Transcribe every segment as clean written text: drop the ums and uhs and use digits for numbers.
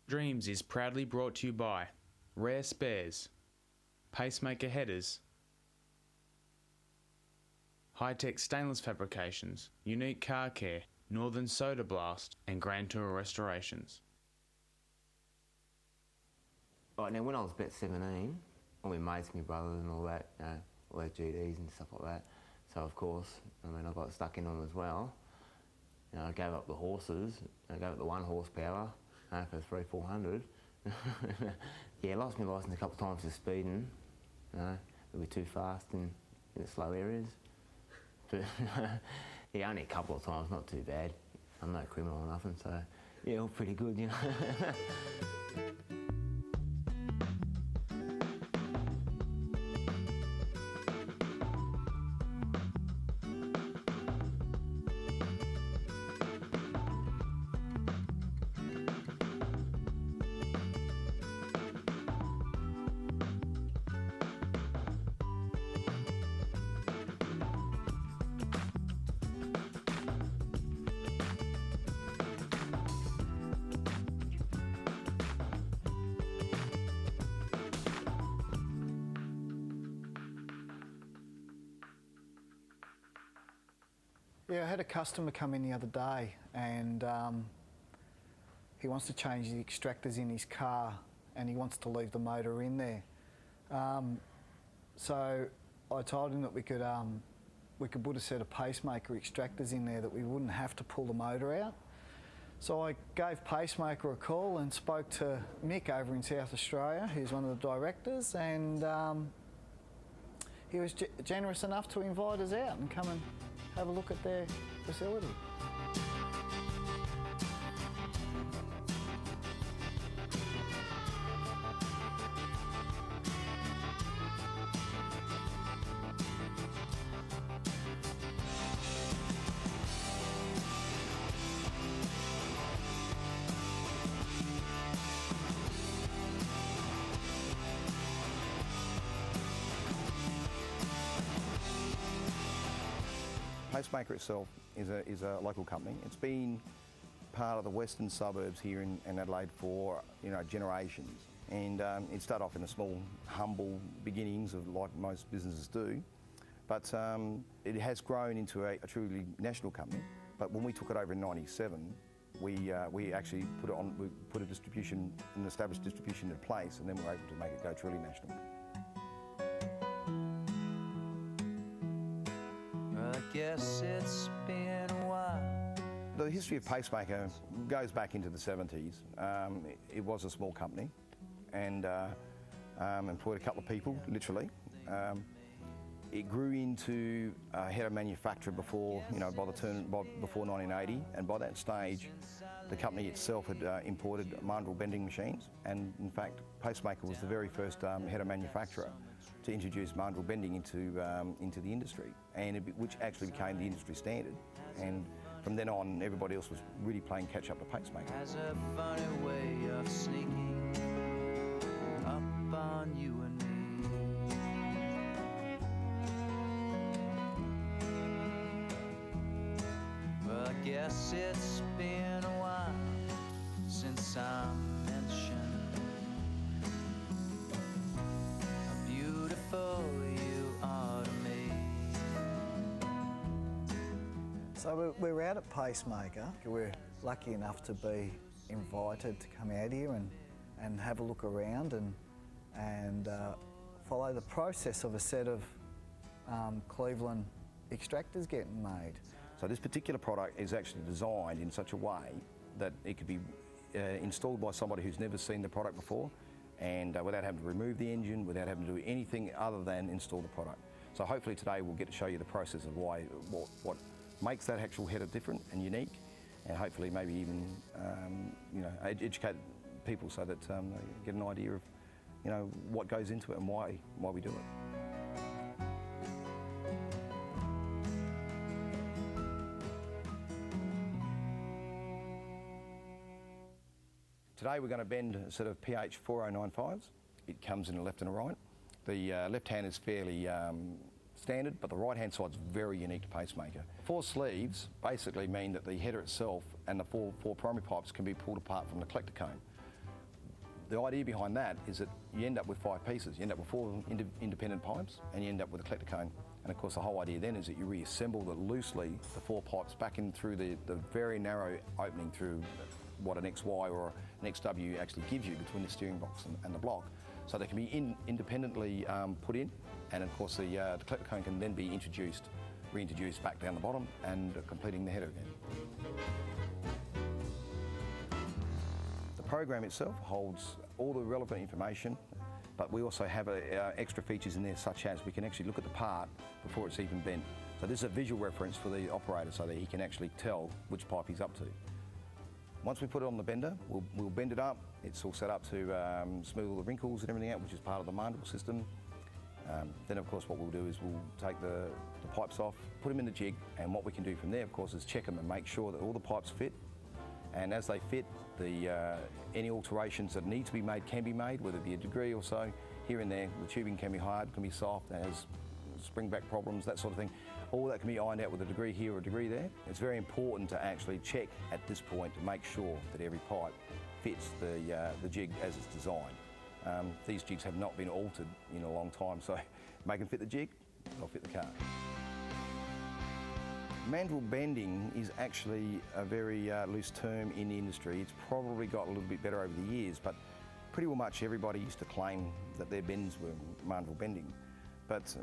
Dreamz is proudly brought to you by Rare Spares, Pacemaker Headers, High-Tech Stainless Fabrications, Unique Car Care, Northern Soda Blast and Grand Tour Restorations. Right, now when I was about 17, all my mates, my brothers and all that, you know, all their GDs and stuff like that. So of course, I mean, I got stuck in them as well. You know, I gave up the horses, I gave up the 1 horsepower for 300-400. Yeah, I lost my licence a couple of times for speeding. You know, it'd be too fast in the slow areas. But yeah, only a couple of times, not too bad. I'm no criminal or nothing, so yeah, all pretty good, you know. Yeah, I had a customer come in the other day and he wants to change the extractors in his car and he wants to leave the motor in there. So I told him that we could put a set of Pacemaker extractors in there that we wouldn't have to pull the motor out. So I gave Pacemaker a call and spoke to Mick over in South Australia, who's one of the directors, and he was generous enough to invite us out and come and have a look at their facility. Pacemaker itself is a local company. It's been part of the western suburbs here in Adelaide for generations, and it started off in the small, humble beginnings of like most businesses do, but it has grown into a truly national company. But when we took it over in '97, we actually put an established distribution in place, and then we were able to make it go truly national. I guess it's been a while. The history of Pacemaker goes back into the 70s. It was a small company and employed a couple of people, literally. It grew into a header manufacturer before 1980, and by that stage, the company itself had imported mandrel bending machines, and in fact, Pacemaker was the very first header manufacturer to introduce mandrel bending into the industry, and which actually became the industry standard. And from then on, everybody else was really playing catch up to Pacemaker. Has a funny way of sneaking up on you and me. Well, I guess it's been a while since I mentioned how beautiful you are to me. So we're out at Pacemaker. We're lucky enough to be invited to come out here and have a look around and follow the process of a set of Cleveland extractors getting made. So this particular product is actually designed in such a way that it could be installed by somebody who's never seen the product before, and without having to remove the engine, without having to do anything other than install the product. So hopefully today we'll get to show you the process of what makes that actual header different and unique, and hopefully maybe even educate people so that they get an idea of what goes into it and why we do it. Today we're going to bend a set of PH 4095s. It comes in a left and a right. The left hand is fairly standard, but the right hand side's very unique to Pacemaker. 4 sleeves basically mean that the header itself and the four primary pipes can be pulled apart from the collector cone. The idea behind that is that you end up with 5 pieces. You end up with 4 independent pipes, and you end up with a collector cone. And of course, the whole idea then is that you reassemble loosely the 4 pipes back in through the very narrow opening through what an XY or an XW actually gives you between the steering box and the block. So they can be independently put in, and of course the collector cone can then be reintroduced back down the bottom and completing the header again. The program itself holds all the relevant information, but we also have extra features in there, such as we can actually look at the part before it's even bent. So this is a visual reference for the operator so that he can actually tell which pipe he's up to. Once we put it on the bender, we'll bend it up. It's all set up to smooth all the wrinkles and everything out, which is part of the mandrel system. Then, of course, what we'll do is we'll take the pipes off, put them in the jig, and what we can do from there, of course, is check them and make sure that all the pipes fit. And as they fit, any alterations that need to be made can be made, whether it be a degree or so. Here and there, the tubing can be hard, can be soft, it has springback problems, that sort of thing. All that can be ironed out with a degree here or a degree there. It's very important to actually check at this point to make sure that every pipe fits the jig as it's designed. These jigs have not been altered in a long time, so make them fit the jig, they'll fit the car. Mandrel bending is actually a very loose term in the industry. It's probably got a little bit better over the years, but pretty well much everybody used to claim that their bends were mandrel bending. But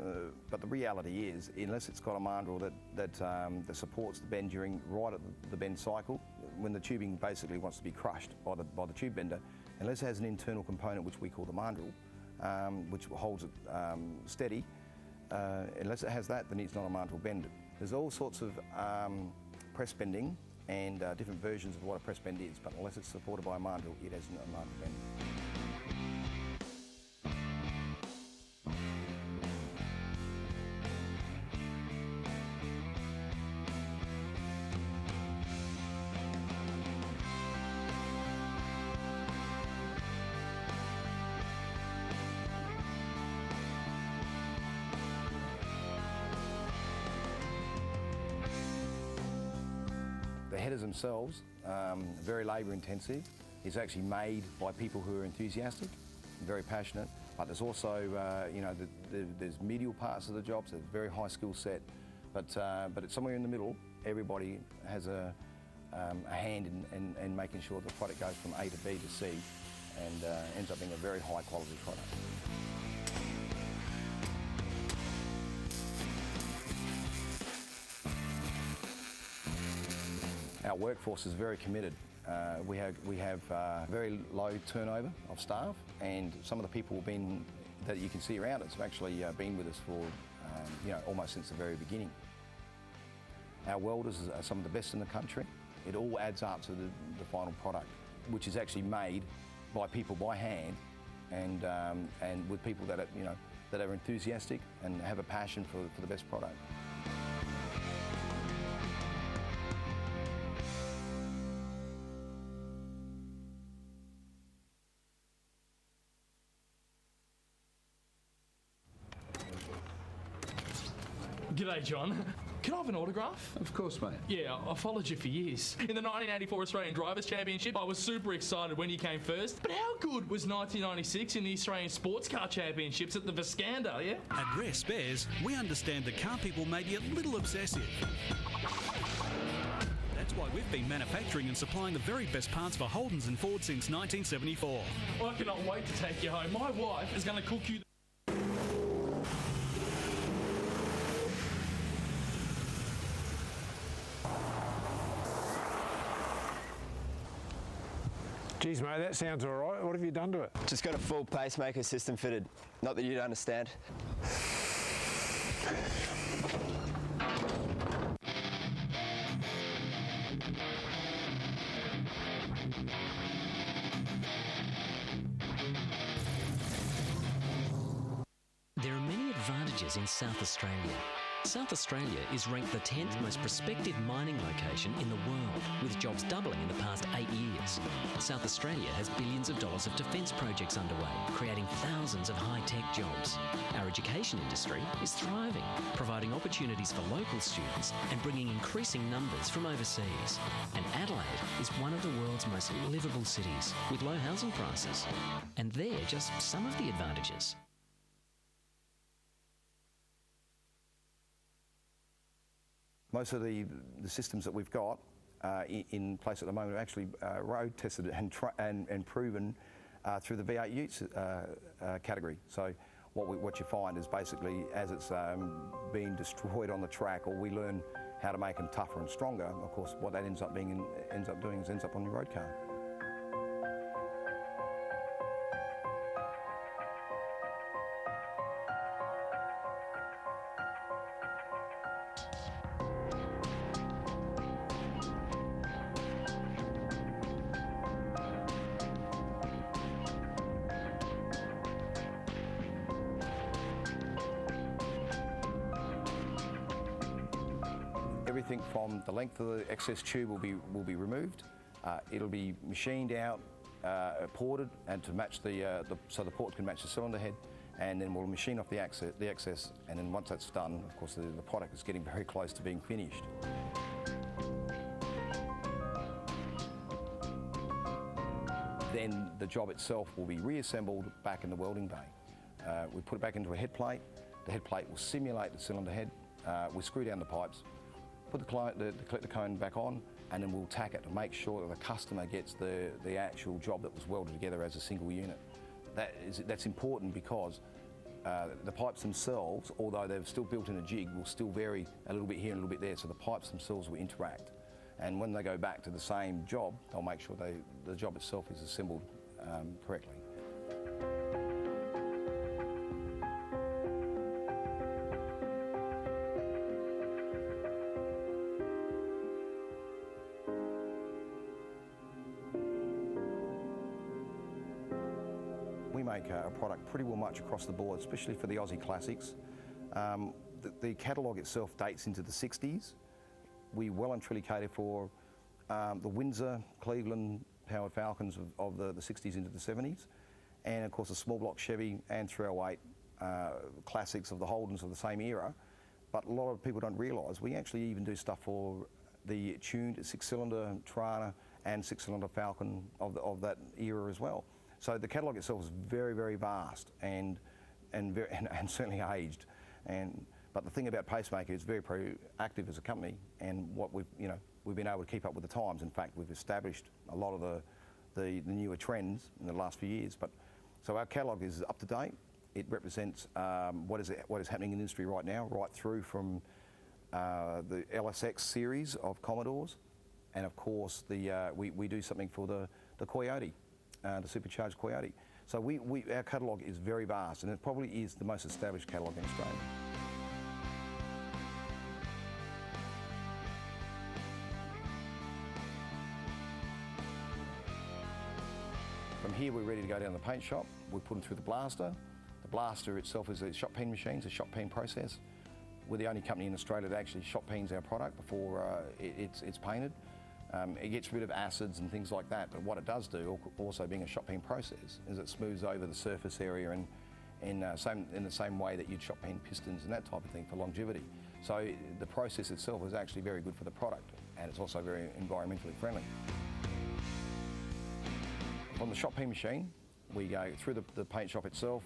the reality is, unless it's got a mandrel that supports the bend right at the bend cycle, when the tubing basically wants to be crushed by the tube bender, unless it has an internal component which we call the mandrel, which holds it steady, unless it has that, then it's not a mandrel bender. There's all sorts of press bending and different versions of what a press bend is, but unless it's supported by a mandrel, it isn't a mandrel bend. The headers themselves, very labour intensive. It's actually made by people who are enthusiastic and very passionate, but there's also, there's medial parts of the job, so it's a very high skill set, but it's somewhere in the middle. Everybody has a hand in making sure the product goes from A to B to C and ends up being a very high quality product. Our workforce is very committed. We have very low turnover of staff, and some of the people that you can see around us have actually been with us for almost since the very beginning. Our welders are some of the best in the country. It all adds up to the final product, which is actually made by people by hand, and with people that are enthusiastic and have a passion for the best product. G'day, John. Can I have an autograph? Of course, mate. Yeah, I followed you for years. In the 1984 Australian Drivers' Championship, I was super excited when you came first. But how good was 1996 in the Australian Sports Car Championships at the Viscanda, yeah? At Rare Spares, we understand that car people may be a little obsessive. That's why we've been manufacturing and supplying the very best parts for Holdens and Ford since 1974. I cannot wait to take you home. My wife is going to cook you... Geez, mate, that sounds all right. What have you done to it? Just got a full pacemaker system fitted. Not that you'd understand. There are many advantages in South Australia. South Australia is ranked the 10th most prospective mining location in the world, with jobs doubling in the past 8 years. South Australia has billions of dollars of defence projects underway, creating thousands of high-tech jobs. Our education industry is thriving, providing opportunities for local students and bringing increasing numbers from overseas. And Adelaide is one of the world's most livable cities, with low housing prices. And they're just some of the advantages. Most of the systems that we've got in place at the moment are actually road tested and proven through the V8 Utes category. So what you find is basically as it's being destroyed on the track, or we learn how to make them tougher and stronger. Of course, what that ends up doing is ends up on your road car. Everything from the length of the excess tube will be removed. It'll be machined out, ported, and to match so the port can match the cylinder head, and then we'll machine off the excess. And then once that's done, of course, the product is getting very close to being finished. Then the job itself will be reassembled back in the welding bay. We put it back into a head plate. The head plate will simulate the cylinder head. We screw down the pipes, put the collector cone back on, and then we'll tack it to make sure that the customer gets the actual job that was welded together as a single unit. That's important because the pipes themselves, although they're still built in a jig, will still vary a little bit here and a little bit there, so the pipes themselves will interact. And when they go back to the same job, they'll make sure the job itself is assembled correctly. We make a product pretty well much across the board, especially for the Aussie classics. The catalogue itself dates into the 60s. We well and truly cater for the Windsor, Cleveland powered Falcons of the 60s into the 70s, and of course the small block Chevy and 308 classics of the Holdens of the same era. But a lot of people don't realise we actually even do stuff for the tuned 6-cylinder Tirana and 6-cylinder Falcon of that era as well. So the catalogue itself is very, very vast and certainly aged. But the thing about Pacemaker is very proactive as a company, and what we've been able to keep up with the times. In fact, we've established a lot of the newer trends in the last few years. So our catalogue is up to date. It represents what is happening in the industry right now, right through from the LSX series of Commodores, and of course we do something for the Coyote, the supercharged Coyote. So our catalogue is very vast, and it probably is the most established catalogue in Australia. From here, we're ready to go down to the paint shop. We put them through the blaster. The blaster itself is a shot peen machine, it's a shot peen process. We're the only company in Australia that actually shot peens our product before it's painted. It gets rid of acids and things like that, but what it does do, also being a shot peen process, is it smooths over the surface area in the same way that you'd shot peen pistons and that type of thing for longevity. So the process itself is actually very good for the product, and it's also very environmentally friendly. On the shot peen machine, we go through the paint shop itself,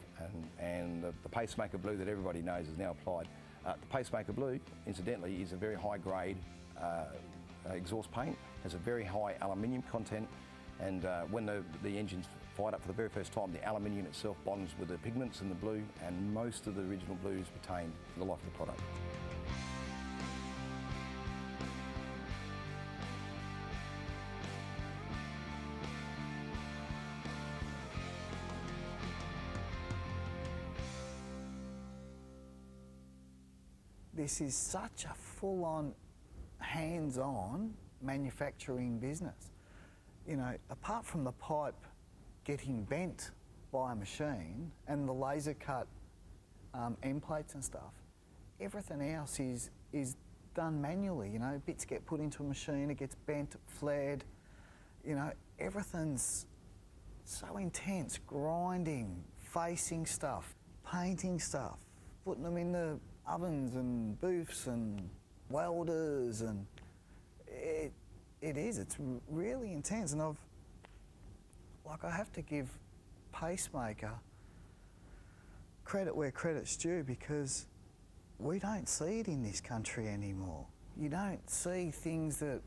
and the Pacemaker Blue that everybody knows is now applied. The Pacemaker Blue, incidentally, is a very high grade exhaust paint, has a very high aluminium content, and when the engine's fired up for the very first time, the aluminium itself bonds with the pigments in the blue, and most of the original blue is retained for the life of the product. This is such a full-on, hands-on manufacturing business. You know, apart from the pipe getting bent by a machine and the laser cut end plates and stuff, everything else is done manually. You know, bits get put into a machine, it gets bent, flared. You know, everything's so intense, grinding, facing stuff, painting stuff, putting them in the ovens and booths and welders, and it's really intense. And I have to give Pacemaker credit where credit's due, because we don't see it in this country anymore. You don't see things that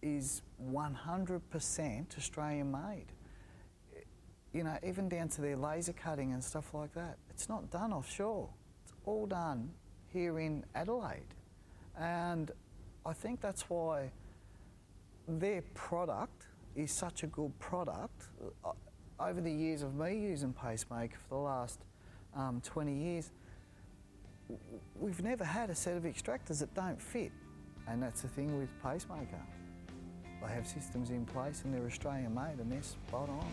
is 100% Australian made. You know, even down to their laser cutting and stuff like that. It's not done offshore. It's all done here in Adelaide. And I think that's why their product is such a good product. Over the years of me using Pacemaker for the last 20 years, we've never had a set of extractors that don't fit. And that's the thing with Pacemaker. They have systems in place and they're Australian made and they're spot on.